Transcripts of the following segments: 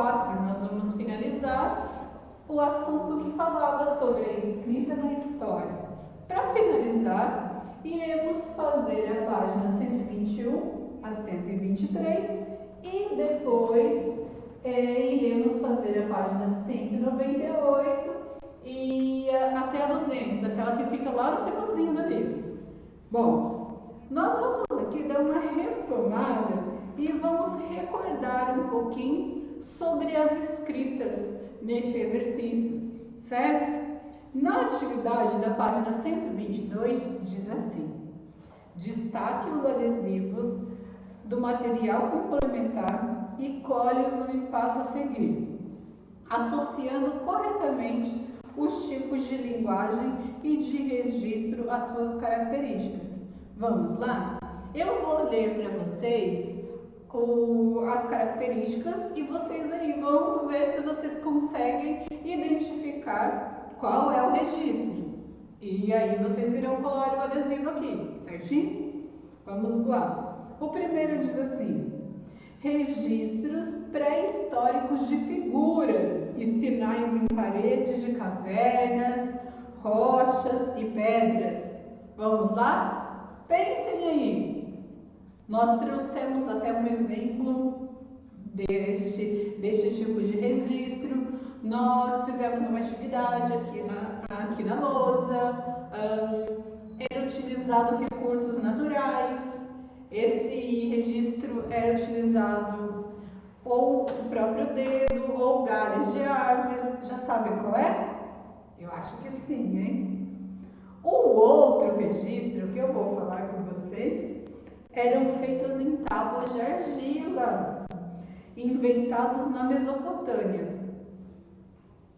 4, nós vamos finalizar o assunto que falava sobre a escrita na história. Para finalizar, iremos fazer a página 121 a 123 e depois iremos fazer a página 198 e até a 200, aquela que fica lá no finalzinho do livro. Bom, nós vamos aqui dar uma retomada e vamos recordar um pouquinho sobre as escritas nesse exercício, certo? Na atividade da página 122 diz assim: destaque os adesivos do material complementar e colhe-os no espaço a seguir, associando corretamente os tipos de linguagem e de registro às suas características. Vamos lá? Eu vou ler para vocês as características e vocês aí vão ver se vocês conseguem identificar qual é o registro. E aí vocês irão colar o adesivo aqui, certinho? Vamos lá. O primeiro diz assim: registros pré-históricos de figuras e sinais em paredes de cavernas, rochas e pedras. Vamos lá? Pensem aí. Nós trouxemos até um exemplo deste tipo de registro. Nós fizemos uma atividade aqui na lousa. Era utilizado recursos naturais. Esse registro era utilizado ou o próprio dedo ou galhos de árvores. Já sabem qual é? Eu acho que sim, hein? O outro registro que eu vou falar com vocês eram feitos em tábuas de argila, inventados na Mesopotâmia.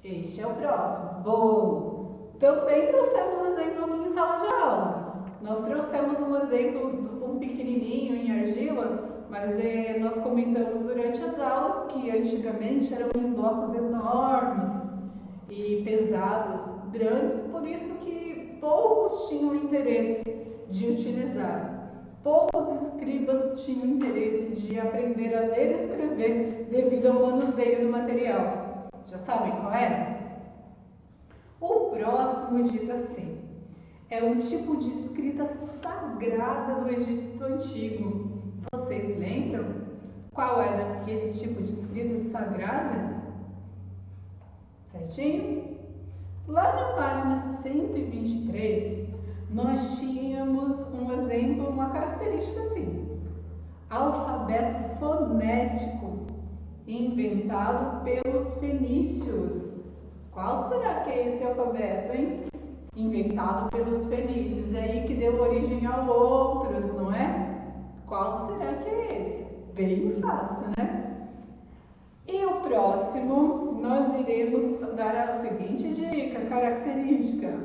Este é o próximo. Bom, também trouxemos exemplo aqui em sala de aula. Nós trouxemos um exemplo, um pequenininho em argila, mas nós comentamos durante as aulas que antigamente eram em blocos enormes e pesados, grandes, por isso que poucos tinham interesse de utilizar. Poucos escribas tinham interesse de aprender a ler e escrever devido ao manuseio do material. Já sabem qual é? O próximo diz assim: é um tipo de escrita sagrada do Egito Antigo. Vocês lembram qual era aquele tipo de escrita sagrada? Certinho? Lá na página 123, nós tínhamos um exemplo, uma característica assim: alfabeto fonético, inventado pelos fenícios. Qual será que é esse alfabeto, hein? Inventado pelos fenícios, é aí que deu origem a outros, não é? Qual será que é esse? Bem fácil, né? E o próximo, nós iremos dar a seguinte dica, característica: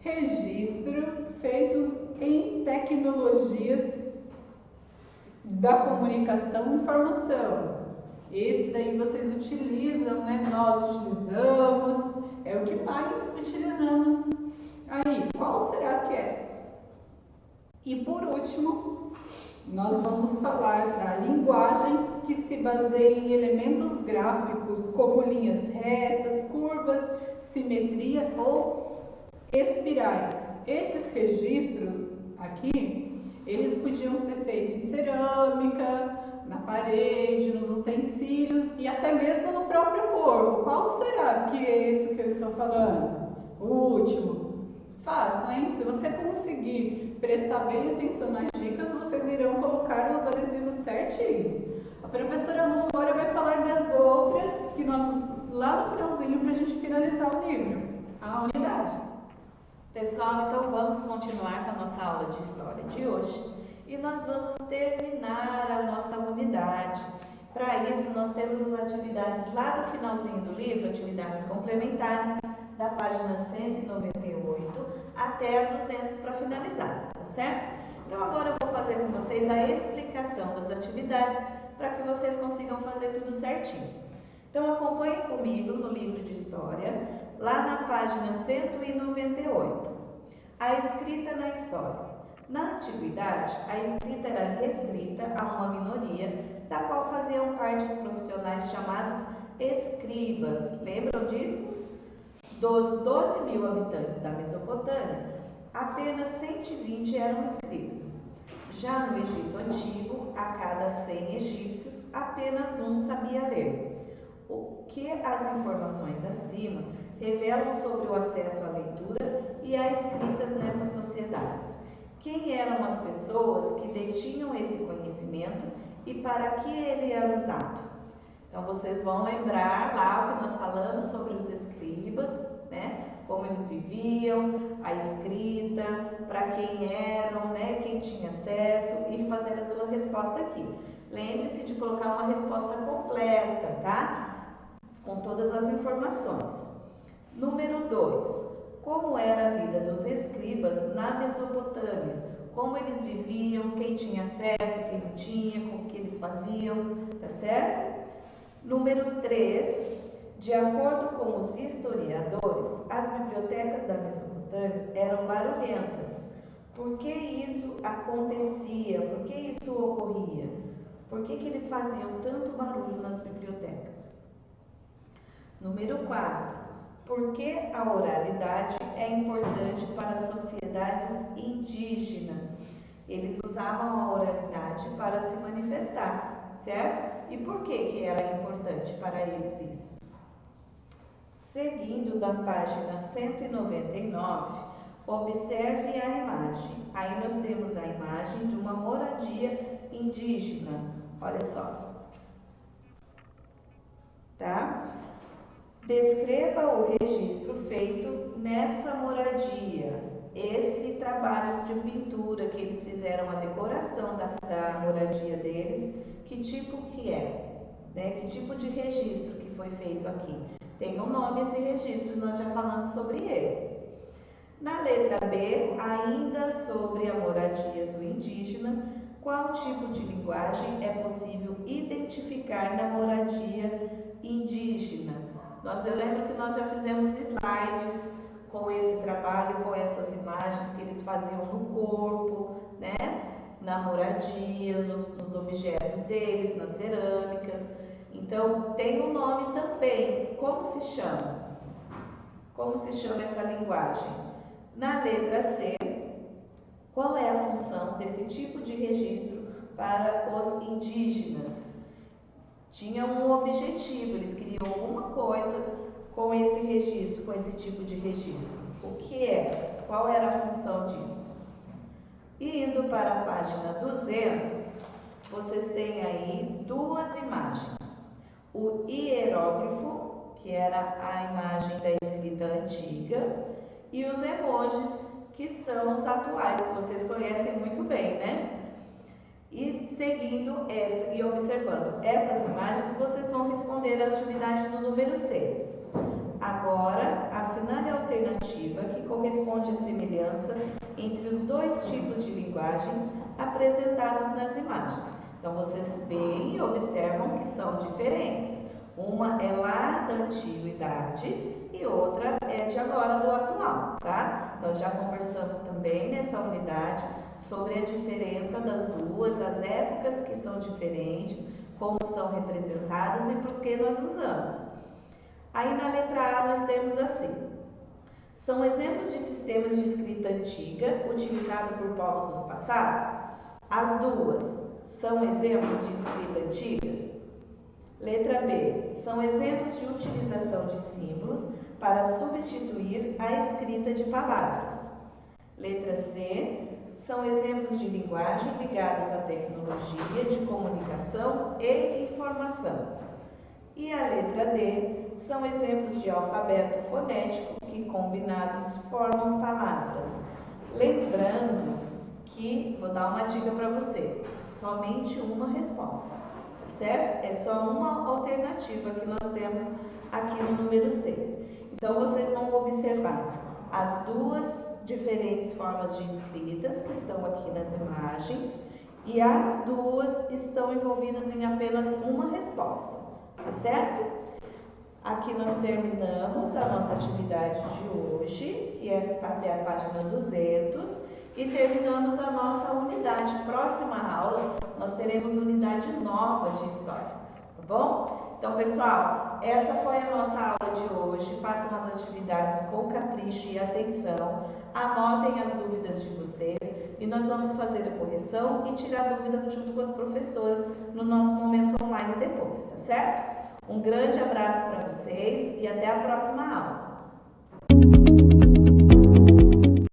registro feitos em tecnologias da comunicação e informação. Esse daí vocês utilizam, né? Nós utilizamos, é o que mais utilizamos. Aí, qual será que é? E por último, nós vamos falar da linguagem que se baseia em elementos gráficos, como linhas retas, curvas, simetria ou espirais. Esses registros aqui, eles podiam ser feitos em cerâmica, na parede, nos utensílios e até mesmo no próprio corpo. Qual será que é esse que eu estou falando? O último. Fácil, hein? Se você conseguir prestar bem atenção nas dicas, vocês irão colocar os adesivos certinho. A professora Lu agora vai falar das outras, que nós lá no finalzinho, para a gente finalizar o livro, a unidade. Pessoal, então vamos continuar com a nossa aula de história de hoje e nós vamos terminar a nossa unidade. Para isso, nós temos as atividades lá do finalzinho do livro, atividades complementares, da página 198 até a 200 para finalizar, tá certo? Então agora eu vou fazer com vocês a explicação das atividades para que vocês consigam fazer tudo certinho. Então acompanhem comigo no livro de história, lá na página 198. A escrita na história. Na antiguidade, a escrita era restrita a uma minoria, da qual faziam parte os profissionais chamados escribas. Lembram disso? Dos 12.000 habitantes da Mesopotâmia, apenas 120 eram escribas. Já no Egito Antigo, a cada 100 egípcios, apenas um sabia ler. O que as informações acima revelam sobre o acesso à leitura e à escritas nessas sociedades. Quem eram as pessoas que detinham esse conhecimento e para que ele era usado? Então, vocês vão lembrar lá o que nós falamos sobre os escribas, né? Como eles viviam, a escrita, para quem eram, né? Quem tinha acesso, e fazer a sua resposta aqui. Lembre-se de colocar uma resposta completa, tá? Com todas as informações. Número 2. Como era a vida dos escribas na Mesopotâmia? Como eles viviam, quem tinha acesso, quem não tinha, como que eles faziam, tá certo? Número 3, de acordo com os historiadores, as bibliotecas da Mesopotâmia eram barulhentas. Por que isso acontecia? Por que isso ocorria? Por que eles faziam tanto barulho nas bibliotecas? Número 4, por que a oralidade é importante para sociedades indígenas? Eles usavam a oralidade para se manifestar, certo? E por que era importante para eles isso? Seguindo da página 199, observe a imagem. Aí nós temos a imagem de uma moradia indígena. Olha só. Tá? Descreva o registro feito nessa moradia. Esse trabalho de pintura que eles fizeram, a decoração da moradia deles, que tipo que é? Né? Que tipo de registro que foi feito aqui? Tem um nome esse registro, nós já falamos sobre eles. Na letra B, ainda sobre a moradia do indígena, qual tipo de linguagem é possível identificar na moradia indígena? Eu lembro que nós já fizemos slides com esse trabalho, com essas imagens que eles faziam no corpo, né? Na moradia, nos objetos deles, nas cerâmicas. Então, tem um nome também. Como se chama? Como se chama essa linguagem? Na letra C, qual é a função desse tipo de registro para os indígenas? Tinha um objetivo, eles queriam alguma coisa com esse registro, com esse tipo de registro. O que é? Qual era a função disso? E indo para a página 200, vocês têm aí duas imagens. O hieróglifo, que era a imagem da escrita antiga, e os emojis, que são os atuais, que vocês conhecem muito bem, né? E seguindo e observando essas imagens, vocês vão responder a atividade do número 6. Agora, assinale a alternativa que corresponde à semelhança entre os dois tipos de linguagens apresentados nas imagens. Então, vocês veem e observam que são diferentes. Uma é lá da antiguidade e outra é de agora, do atual, tá? Nós já conversamos também nessa unidade sobre a diferença das duas, as épocas que são diferentes, como são representadas e por que nós usamos. Aí na letra A nós temos assim: são exemplos de sistemas de escrita antiga utilizado por povos dos passados? As duas são exemplos de escrita antiga? Letra B, são exemplos de utilização de símbolos para substituir a escrita de palavras. Letra C, são exemplos de linguagem ligados à tecnologia de comunicação e informação. E a letra D, são exemplos de alfabeto fonético que combinados formam palavras. Lembrando que, vou dar uma dica para vocês, somente uma resposta, certo? É só uma alternativa que nós temos aqui no número 6. Então, vocês vão observar as duas diferentes formas de escritas que estão aqui nas imagens e as duas estão envolvidas em apenas uma resposta, tá certo? Aqui nós terminamos a nossa atividade de hoje, que é até a página 200, e terminamos a nossa unidade. Próxima aula, nós teremos unidade nova de história, tá bom? Então, pessoal, essa foi a nossa aula de hoje. Façam as atividades com capricho e atenção. Anotem as dúvidas de vocês e nós vamos fazer a correção e tirar dúvida junto com as professoras no nosso momento online depois, tá certo? Um grande abraço para vocês e até a próxima aula.